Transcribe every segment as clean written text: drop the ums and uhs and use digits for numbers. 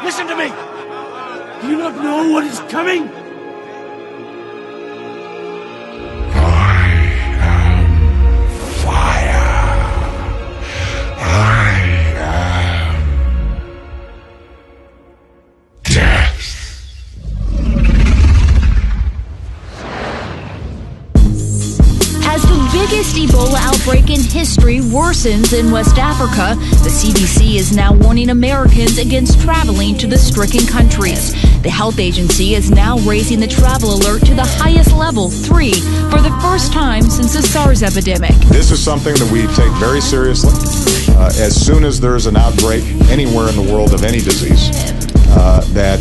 Listen to me! Do you not know what is coming? Biggest Ebola outbreak in history worsens in West Africa, the CDC is now warning Americans against traveling to the stricken countries. The health agency is now raising the travel alert to the highest level, 3, for the first time since the SARS epidemic. This is something that we take very seriously. As soon as there's an outbreak anywhere in the world of any disease that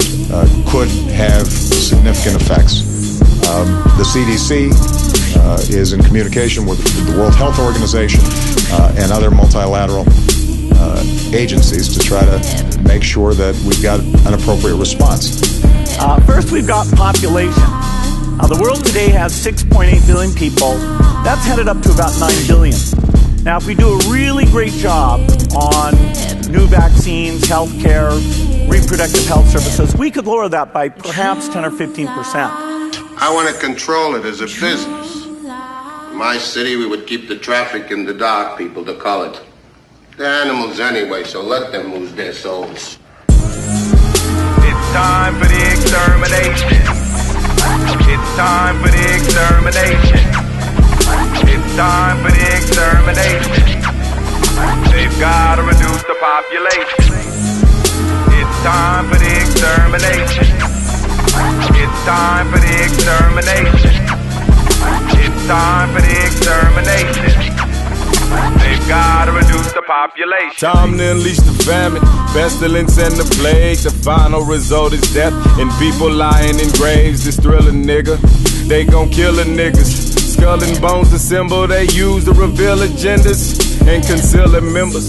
could have significant effects, the CDC is in communication with the World Health Organization and other multilateral agencies to try to make sure that we've got an appropriate response. First, we've got population. The world today has 6.8 billion people. That's headed up to about 9 billion. Now, if we do a really great job on new vaccines, healthcare, reproductive health services, we could lower that by perhaps 10 or 15%. I want to control it as a business. In my city, we would keep the traffic in the dark, people to call it. They're animals anyway, so let them lose their souls. It's time for the extermination. It's time for the extermination. It's time for the extermination. They've got to reduce the population. It's time for the extermination. It's time for the extermination. It's time for the extermination. They've got to reduce the population. Time to unleash the famine, pestilence and the plague. The final result is death and people lying in graves. This thrilling nigga, they gon' kill the niggas. Skull and bones, the symbol they use to reveal agendas and conceal their members.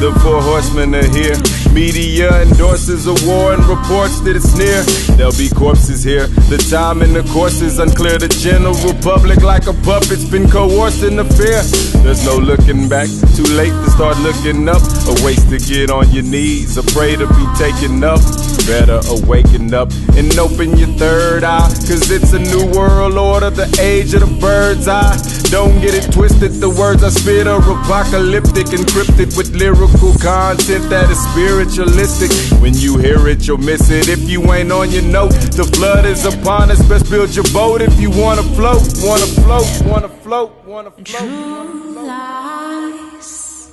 The 4 horsemen are here. Media endorses a war and reports that it's near. There'll be corpses here. The time and the course is unclear. The general public, like a puppet's been coerced in the fear. There's no looking back. Too late to start looking up. A waste to get on your knees. A pray to be taken up. Better awaken up and open your third eye. Cause it's a new world order. The age of the bird's eye. Don't get it twisted. The words I spit are apocalyptic, encrypted with lyrical content that is spiritualistic. When you hear it, you'll miss it. If you ain't on your note, the flood is upon us. Best build your boat if you wanna float, wanna float, wanna float, wanna float. True lies,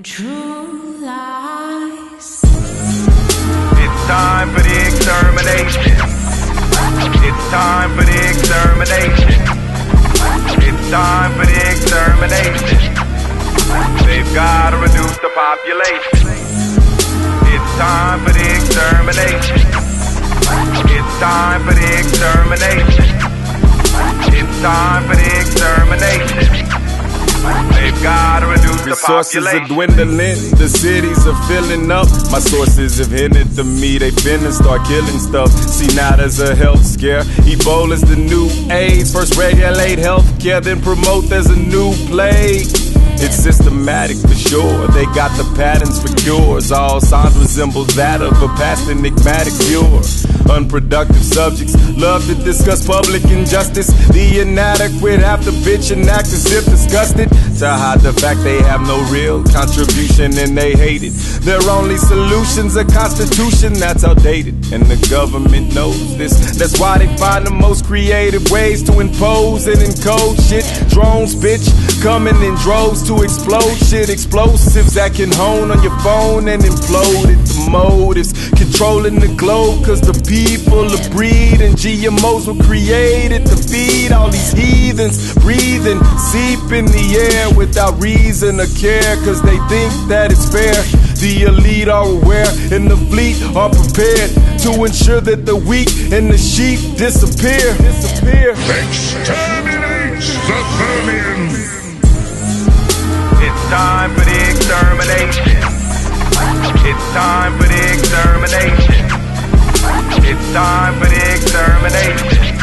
true lies. It's time for the extermination. It's time for the extermination. It's time for the extermination. They've got to reduce the population. It's time for the extermination. It's time for the extermination. It's time for the extermination. They've got to reduce the Resources population. are dwindling, the cities are filling up. My sources have hinted to me they finna start killing stuff. See, now there's a health scare. Ebola's the new AIDS. First regulate healthcare, then promote there's a new plague. It's systematic for sure. They got the patterns for cures. All signs resemble that of a past enigmatic cure. Unproductive subjects love to discuss public injustice. The inadequate have to bitch and act as if disgusted to hide the fact they have no real contribution and they hate it. Their only solution's a constitution that's outdated, and the government knows this. That's why they find the most creative ways to impose and encode shit. Drones, bitch, coming in droves to explode shit. Explosives that can hone on your phone and implode it. The motives controlling the globe, cause the people are breeding. GMOs were created to feed all these heathens. Breathing, seep in the air without reason or care, cause they think that it's fair. The elite are aware and the fleet are prepared to ensure that the weak and the sheep disappear. Exterminate the vermin! It's time for the extermination. It's time for the extermination. It's time for the extermination.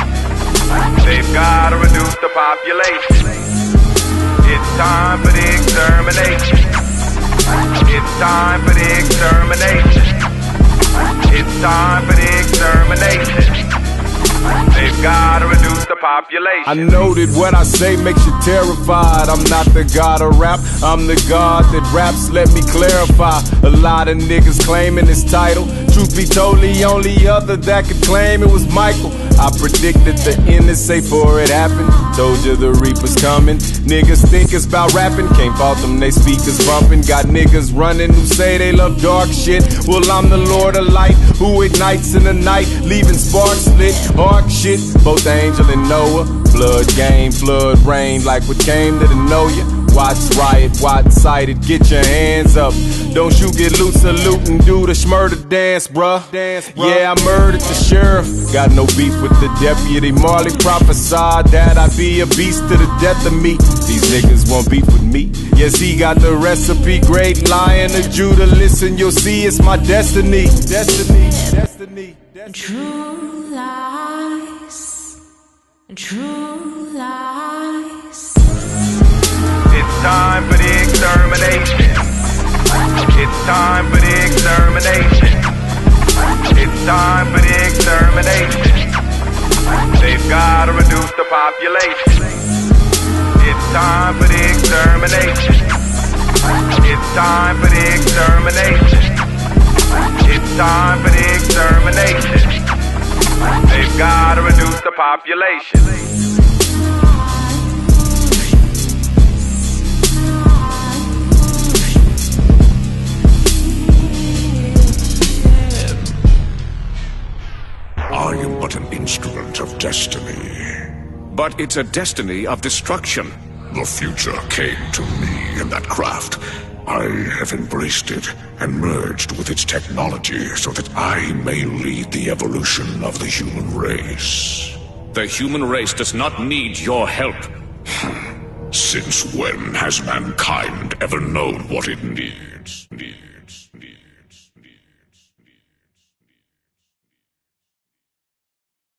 They've got to reduce the population. It's time for the extermination. It's time for the extermination. population. I know that what I say makes you terrified. I'm not the god of rap, I'm the god that raps, let me clarify. A lot of niggas claiming this title. Truth be told, the only other that could claim it was Michael. I predicted the NSA before it happened. Told you the reaper's coming. Niggas think it's about rapping, can't fault them, they speakers bumping. Got niggas running who say they love dark shit. Well, I'm the Lord of Light who ignites in the night, leaving sparks lit. Hard shit, both Angel and Noah. Blood game, flood rain, like what came to the know ya. Watts riot, Watts sighted, get your hands up. Don't you get loose, salute and do the schmurder dance, bruh. Yeah, I murdered the sheriff, got no beef with the deputy. Marley prophesied that I'd be a beast to the death of me. These niggas won't beef with me. Yes, he got the recipe, great Lion of Judah. Listen, you'll see it's my destiny. Destiny. True lies. True lies. It's time for the extermination. It's time for the extermination. It's time for the extermination. They've got to reduce the population. It's time for the extermination. It's time for the extermination. It's time for the extermination. They've got to reduce the population. I am but an instrument of destiny. But it's a destiny of destruction. The future came to me in that craft. I have embraced it and merged with its technology so that I may lead the evolution of the human race. The human race does not need your help. Since when has mankind ever known what it needs?